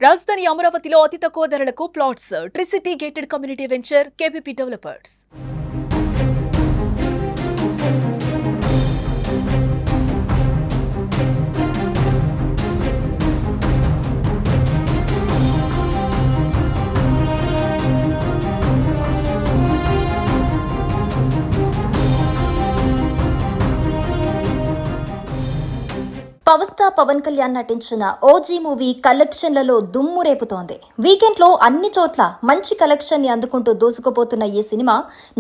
రాజధాని అమరావతిలో అతి తక్కువ ధరలకు plots. Tricity gated community venture KPP developers. Power star Pawan Kalyan నటించిన ఓజీ మూవీ కలెక్షన్లలో దుమ్ము రేపుతోంది. వీకెండ్ లో అన్ని చోట్ల మంచి కలెక్షన్ ని అందుకుంటూ దూసుకుపోతున్న ఈ సినిమా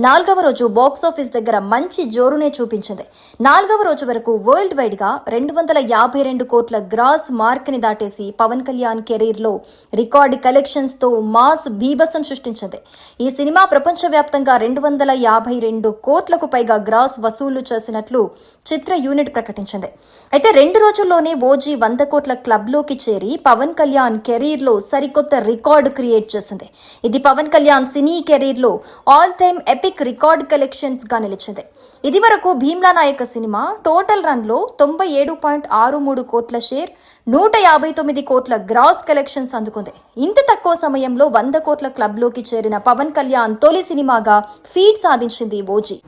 4వ రోజు బాక్సాఫీస్ దగ్గర మంచి జోరునే చూపించింది. 4వ రోజు వరకు వరల్డ్ వైడ్ గా 252 కోట్ల గ్రాస్ మార్క్ ని దాటేసి పవన్ కళ్యాణ్ కెరీర్ లో రికార్డు కలెక్షన్స్ తో మాస్ బీభత్సం సృష్టించింది. ఈ సినిమా ప్రపంచవ్యాప్తంగా 252 కోట్లకు పైగా గ్రాస్ వసూలు చేసినట్లు చిత్ర యూనిట్ ప్రకటించింది. అయితే 2 రోజుల్లోనే ఓజీ 100 కోట్ల క్లబ్ లోకి చేరి పవన్ కళ్యాణ్ కెరీర్ లో సరికొత్త రికార్డు క్రియేట్ చేసింది. ఇది పవన్ కళ్యాణ్ సినీ కెరీర్ లో all time epic record collections గా నిలిచింది. ఇది వరకు భీమ్లా నాయక సినిమా టోటల్ రన్ లో 97.63 కోట్ల షేర్, 159 కోట్ల గ్రాస్ కలెక్షన్స్ అందుకుంది. ఇంత తక్కువ సమయంలో 100 కోట్ల క్లబ్ లోకి చేరిన పవన్ కళ్యాణ్ తొలి సినిమాగా ఫీట్ సాధించింది ఓజీ.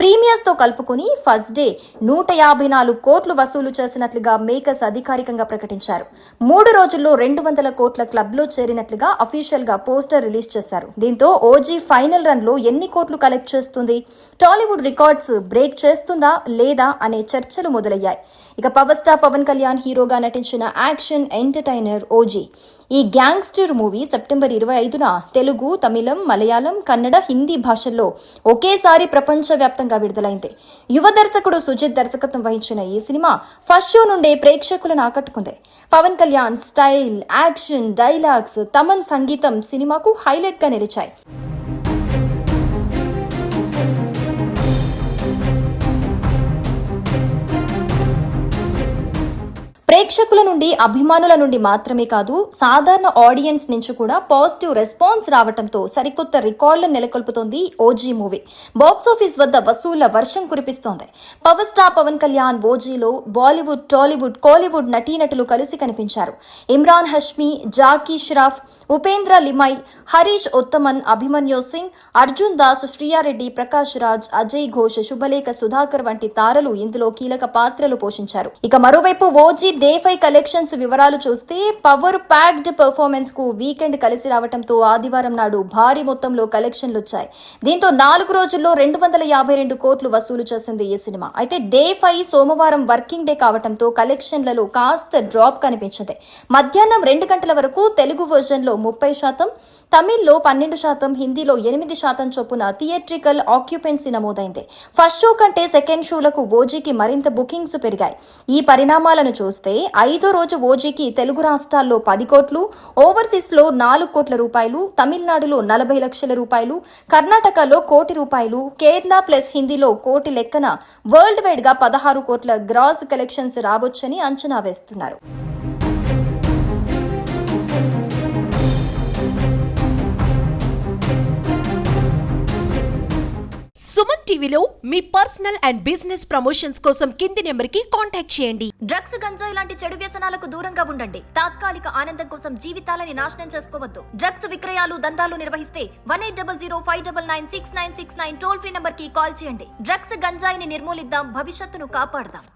ప్రీమియర్స్ తో కలుపుకుని ఫస్ట్ డే 154 కోట్లు వసూలు చేసినట్లుగా మేకర్స్ అధికారికంగా ప్రకటించారు. 3 రోజుల్లో 200 కోట్ల క్లబ్ లో చేరినట్లుగా అఫీషియల్ గా పోస్టర్ రిలీజ్ చేశారు. దీంతో ఓజీ ఫైనల్ రన్ లో ఎన్ని కోట్లు కలెక్ట్ చేస్తుంది, టాలీవుడ్ రికార్డ్స్ బ్రేక్ చేస్తుందా లేదా అనే చర్చలు మొదలయ్యాయి. ఇక పవర్ స్టార్ పవన్ కళ్యాణ్ హీరోగా నటించిన యాక్షన్ ఎంటర్టైనర్ ఓజీ. ఈ గ్యాంగ్స్టర్ మూవీ సెప్టెంబర్ 25న తెలుగు, తమిళం, మలయాళం, కన్నడ, హిందీ భాషల్లో ఒకేసారి ప్రపంచవ్యాప్తంగా విడుదలైంది. యువ దర్శకుడు సుజిత్ దర్శకత్వం వహించిన ఈ సినిమా ఫస్ట్ షో నుండే ప్రేక్షకులను ఆకట్టుకుంది. Pawan Kalyan style, action, dialogues, Thaman సంగీతం సినిమాకు హైలైట్ గా నిలిచాయి. ప్రేక్షకుల నుండి, అభిమానుల నుండి మాత్రమే కాదు, సాధారణ ఆడియన్స్ నుంచి కూడా పాజిటివ్ రెస్పాన్స్ రావడంతో సరికొత్త రికార్డులను నెలకొల్పుతోంది ఓజీ మూవీ. బాక్సాఫీస్ వద్ద వసూళ్ల వర్షం కురిపిస్తోంది. పవర్ స్టార్ పవన్ కళ్యాణ్ ఓజీలో బాలీవుడ్, టాలీవుడ్, కోలీవుడ్ నటీనటులు కలిసి కనిపించారు. ఇమ్రాన్ హష్మీ, జాకీ ష్రాఫ్, ఉపేంద్ర లిమై, హరీష్ ఉత్తమన్, అభిమన్యు సింగ్, అర్జున్ దాస్, శ్రీయారెడ్డి, ప్రకాష్ రాజ్, అజయ్ ఘోష్, శుభలేఖ సుధాకర్ వంటి తారలు ఇందులో కీలక పాత్రలు పోషించారు. ఇక మరోవైపు ఓజీ డే 5 కలెక్షన్స్ వివరాలు చూస్తే పవర్ ప్యాక్డ్ పర్ఫార్మెన్స్ కు వీకెండ్ కలిసి రావడంతో ఆదివారం నాడు భారీ మొత్తంలో కలెక్షన్లు వచ్చాయి. దీంతో 4 రోజుల్లో 252 కోట్లు వసూలు చేసింది ఈ సినిమా. అయితే డే 5 సోమవారం వర్కింగ్ డే కావడంతో కలెక్షన్లలో కాస్త డ్రాప్ కనిపించింది. మధ్యాహ్నం 2 గంటల వరకు తెలుగు వర్జన్ లో 30%, తమిళ్లో 12%, హిందీలో 8% చొప్పున థియేట్రికల్ ఆక్యుపెన్సీ నమోదైంది. ఫస్ట్ షో కంటే సెకండ్ షోలకు ఓజీకి మరింత బుకింగ్స్ పెరిగాయి. ఈ పరిణామాలను చూస్తే 5వ రోజు ఓజీకి తెలుగు రాష్ట్రాల్లో 10 కోట్లు, ఓవర్సీస్ లో 4 కోట్ల రూపాయలు, తమిళనాడులో 40 లక్షల రూపాయలు, కర్ణాటకలో 1 కోటి రూపాయలు, కేరళ ప్లస్ హిందీలో 1 కోటి లెక్కన వరల్డ్ వైడ్ గా 16 కోట్ల గ్రాస్ కలెక్షన్స్ రావచ్చని అంచనా వేస్తున్నారు. సుమన్ టీవీలో మీ పర్సనల్ అండ్ బిజినెస్ ప్రమోషన్స్ కోసం కింది నెంబర్ కి కాంటాక్ట్ చేయండి. డ్రగ్స్, గంజాయి లాంటి చెడు వ్యసనాలకు దూరంగా ఉండండి. తాత్కాలిక ఆనందం కోసం జీవితాలని నాశనం చేసుకోవద్దు. డ్రగ్స్ విక్రయాలు, దందాలు నిర్వహిస్తే 180059969969 టోల్ ఫ్రీ నంబర్ కి కాల్ చేయండి. డ్రగ్స్, గంజాయిని నిర్మూలిద్దాం, భవిష్యత్తును కాపాడదాం.